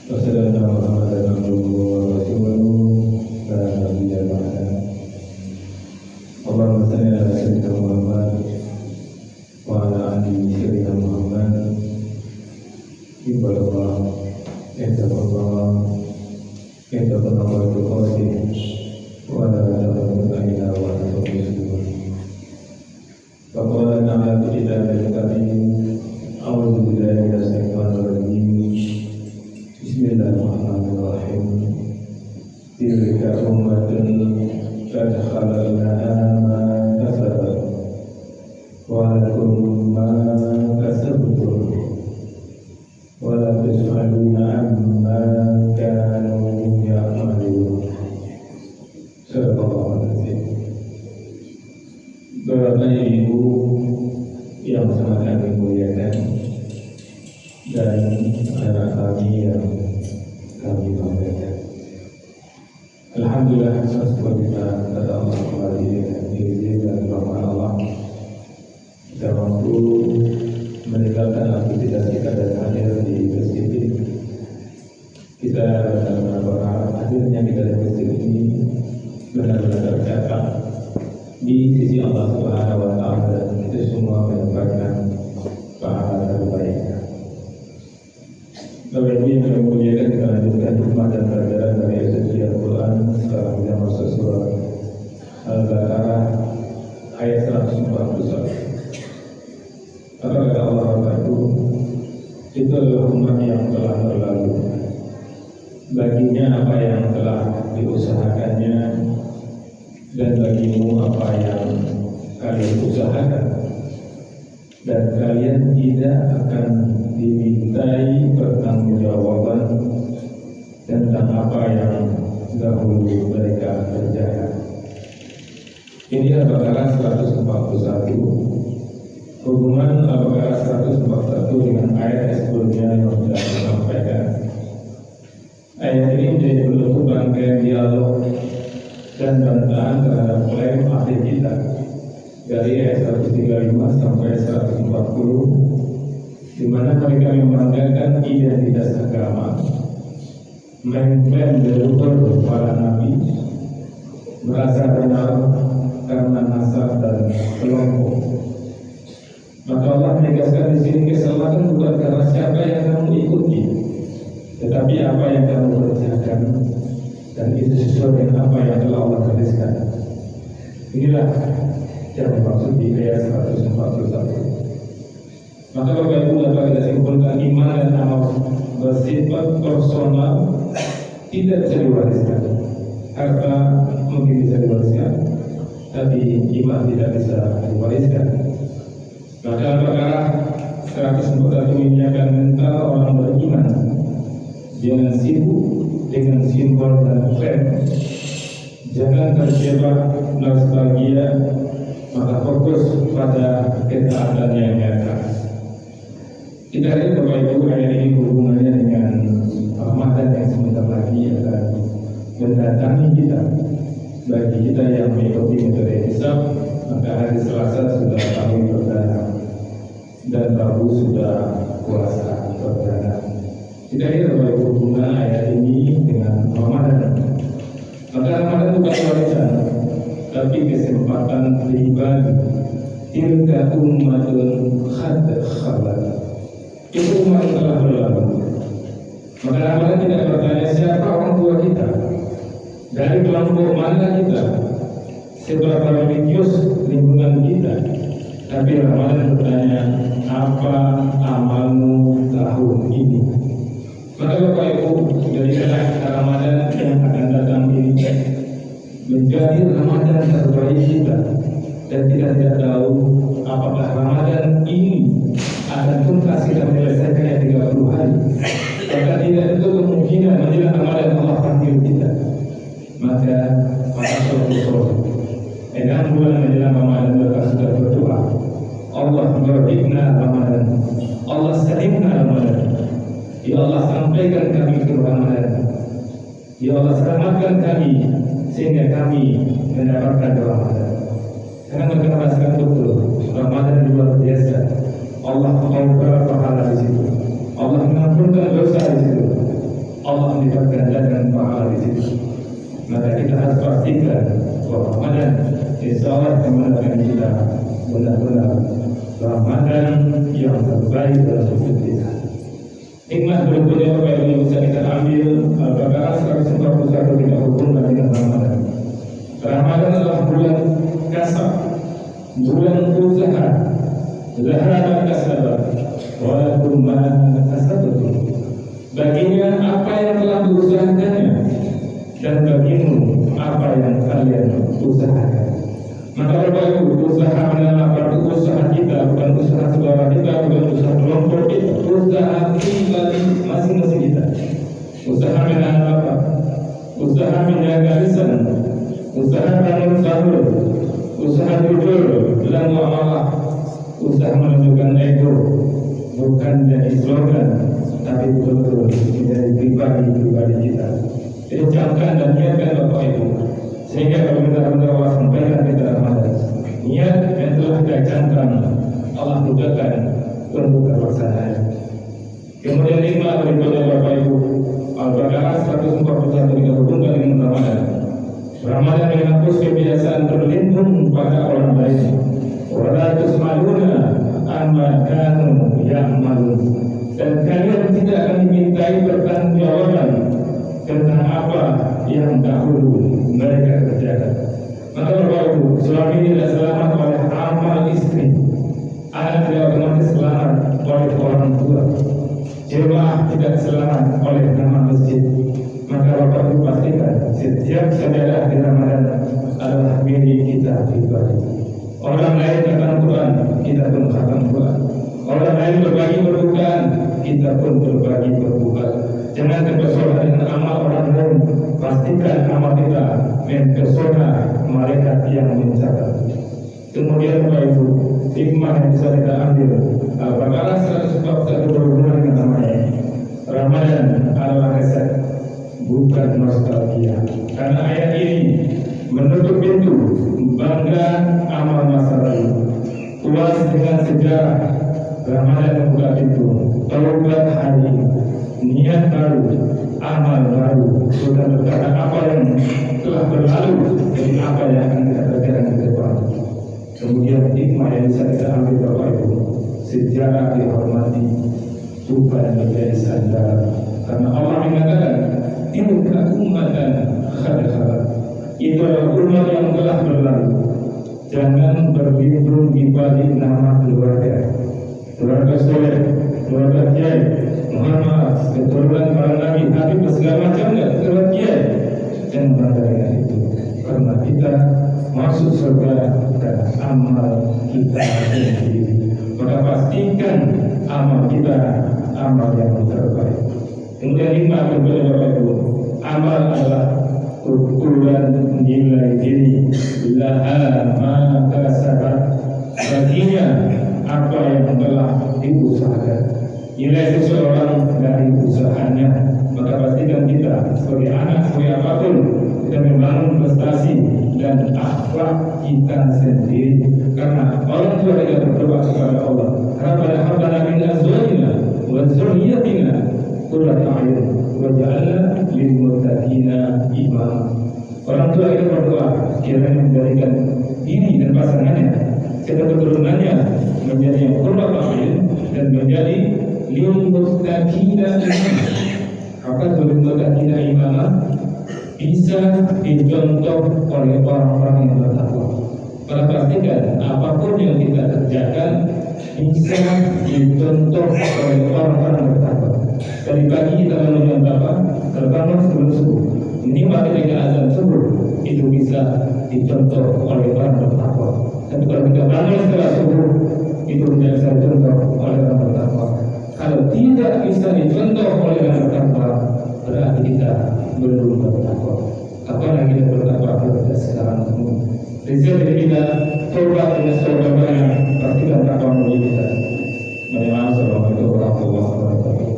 وسلام محمدا عبده ورسوله لا نبي بعده. اللهم صل على سيدنا محمد وعلى آل سيدنا محمد. عباد الله اتقوا الله اتقوا الله بقوله ولا تموتن إلا وأنتم مسلمون. فقال تعالى في كتابه الكريم أعوذ بالله من الشيطان الرجيم بسم الله الرحمن الرحيم. تلك أمة قد خلقناها ما كسبت ولكم ما كسبتم ولا تسألون عما كانوا يعملون. Subhanallah. Bapak Ibu yang sangat kami muliakan dan anak kami yang kami banggakan, alhamdulillah sesuatu kita kepada Allah kembali dengan izin dan rahmat Allah kita mampu meninggalkan aktivitas kita dan hadir di masjid ini. Kita benar-benar berharap hadirnya kita di masjid ini benar-benar tercatat di sisi Allah Subhanahu wa Ta'ala, dan itu semua mendapatkan pahala terbaik. Bapak Ibu yang kami muliakan, kita lanjutkan hikmah dan pelajaran dari suci Al-Quran. Sekarang kita masuk surah Al-Baqarah ayat 141. Apa kata Allah itu adalah umat yang telah berlalu, baginya apa yang telah diusahakannya, dan bagimu apa yang kalian usahakan, dan kalian tidak akan dimintai pertanggungjawaban tentang apa yang dahulu mereka kerjakan. Ini Al-Baqarah 141. Hubungan Al-Baqarah 141 dengan ayat sebelumnya yang sudah disampaikan. Ayat ini menjadi bentuk rangkaian dialog dan bantahan terhadap klaim akhir kita dari ayat 135 sampai 140, di mana mereka membanggakan identitas agama, mengklaim leluhur para nabi, merasa benar karena nasab dan kelompok. Maka Allah menegaskan di sini, keselamatan bukan karena siapa yang kamu ikuti, tetapi apa yang kamu kerjakan, dan itu sesuai dengan apa yang telah Allah gariskan. Inilah yang dimaksud di ayat 141. Maka Bapak Ibu dapat kita simpulkan, iman dan amal bersifat personal, tidak bisa diwariskan. Harta mungkin bisa diwariskan, tapi iman tidak bisa diwariskan. Maka Al-Baqarah 141 mengingatkan mental orang beriman jangan sibuk dengan simbol dan klaim, jangan terjebak nostalgia, maka fokus pada ketaatan yang nyata. Kita lihat Bapak Ibu, ayat ini hubungannya dengan Ramadan yang sebentar lagi akan mendatangi kita. Bagi kita yang mengikuti metode hisab, maka hari Selasa sudah tahun perdana dan Rabu sudah puasa perdana. Kita lihat Bapak Ibu hubungan ayat ini dengan Ramadan. Maka Ramadan bukan warisan, tapi kesempatan pribadi. Tilka ummatun qad khalat. Itu umat yang telah berlalu. Maka Ramadan tidak bertanya siapa orang tua kita, dari kelompok mana kita, seberapa religius lingkungan kita, tapi Ramadan bertanya apa amalmu tahun ini. Maka Bapak Ibu, jadikanlah Ramadan yang akan datang ini menjadi Ramadan terbaik kita, dan kita tidak tahu apakah Ramadan ini akan tuntas kita menyelesaikannya 30 hari. Maka tidak itu kemungkinan menjelang Ramadan Allah panggil kita. Maka Rasulullah dengan bulan menjelang Ramadan mereka sudah berdoa, Allah berikan Ramadan, Allah salimna Ramadan. Ya Allah, sampaikan kami ke Ramadan. Ya Allah, selamatkan kami sehingga kami mendapatkan Ramadan. Karena mereka merasakan betul Ramadan luar biasa. Allah mengampuni pahala di situ. Allah mengampunkan dosa di situ. lipat ganda dengan pahala di situ. Maka kita harus pastikan bahwa Ramadan insya Allah akan mendatangkan kita benar-benar Ramadan yang terbaik dalam hidup kita. Hikmah berikutnya Bapak Ibu yang bisa kita ambil Al-Baqarah 141 tidak hubungan dengan Ramadan. Ramadan adalah bulan kasab, bulan usaha. Zahara kasab, walaupun mana kasab itu. Baginya apa yang telah diusahakannya, dan bagimu apa yang kalian usahakan. Maka Bapak Ibu, usaha adalah usaha kita, bukan usaha saudara kita, bukan usaha kelompok kita, usaha pribadi masing-masing kita. Usaha menanam apa? Usaha menjaga lisan, usaha bangun sahur, usaha jujur dalam muamalah, usaha menunjukkan ego, bukan jadi slogan, tapi betul-betul menjadi pribadi kita. Jadi camkan dan niatkan Bapak Ibu, sehingga kalau kita Allah sampaikan kita Ramadan, niat yang telah kita camkan Allah mudahkan untuk terlaksana. Kemudian hikmah berikutnya Bapak Ibu, Al-Baqarah 141 tidak hubungan dengan Ramadan. Ramadan menghapus kebiasaan berlindung pada orang lain. Wala tusmaluna amma kanu ya'malun. Dan kalian tidak akan dimintai pertanggungjawaban tentang apa yang dahulu mereka kerjakan. Maka Bapak Ibu, suami tidak selamat oleh amal istri, anak tidak otomatis selamat oleh orang tua, jemaah tidak selamat oleh nama masjid. Maka Bapak Ibu pastikan setiap sajadah di Ramadan adalah milik kita pribadi. Orang lain khatam Quran, kita pun khatam Quran. Orang lain berbagi berbukaan, kita pun berbagi berbukaan. Jangan terpesona dengan amal orang lain. Pastikan amal kita mempesona malaikat yang mencatat. Kemudian Bapak Ibu, hikmah yang bisa kita ambil Al-Baqarah 141 berhubungan dengan namanya. Ramadan adalah reset, bukan nostalgia. Karena ayat ini menutup pintu bangga amal masa lalu, puas dengan sejarah. Ramadan membuka pintu taubat hari, niat baru, amal baru, sudah berkata apa yang telah berlalu dan apa yang akan kita kerjakan ke depan. Kemudian hikmah yang bisa kita ambil Bapak Ibu, sejarah dihormati, bukan menjadi sandar. Karena Allah mengatakan tilka ummatan qad khalat, itu adalah umat yang telah berlalu. Jangan berlindung di balik nama keluarga, keluarga soleh, keluarga kiai Muhammad, keturunan para nabi, habib segala macamnya, keluarga kiai. Jangan bangga dengan itu, karena kita masuk surga dan amal kita sendiri. Maka pastikan amal kita amal yang terbaik. Kemudian hikmah berbeda Bapak Ibu, amal adalah ukuran nilai diri. Laha ma kasabat, baginya apa yang telah diusahakan. Nilai seseorang dari usahanya. Maka pastikan kita sebagai anak, sebagai apapun, kita membangun prestasi dan akhlak kita sendiri. Karena orang tua tidak berdoa kepada Allah, Rabbana hab lana min azwajina wa dzurriyyatina qurrata a'yun waj'alna lil muttaqina imama. Orang tua itu berdoa kiranya menjadikan diri dan pasangannya serta keturunannya menjadi yang qurrata a'yun dan menjadi lil muttaqina imama. Apa itu lil muttaqina imama? Bisa dicontoh oleh orang-orang yang bertakwa. Maka pastikan apapun yang kita kerjakan bisa dicontoh oleh orang-orang bertakwa. Dari pagi kita bangun apa? Terbangun sebelum subuh. Minimal ketika azan subuh itu bisa dicontoh oleh orang bertakwa. Dan kalau kita bangun setelah subuh itu tidak bisa dicontoh oleh orang bertakwa. Kalau tidak bisa dicontoh oleh orang bertakwa, berarti kita belum bertakwa. Kapan kita bertakwa pada sekarang semua? Rizal dari kita tobat dengan tobat banyak, pastikan takwa mulia kita. Assalamualaikum warahmatullahi wabarakatuh.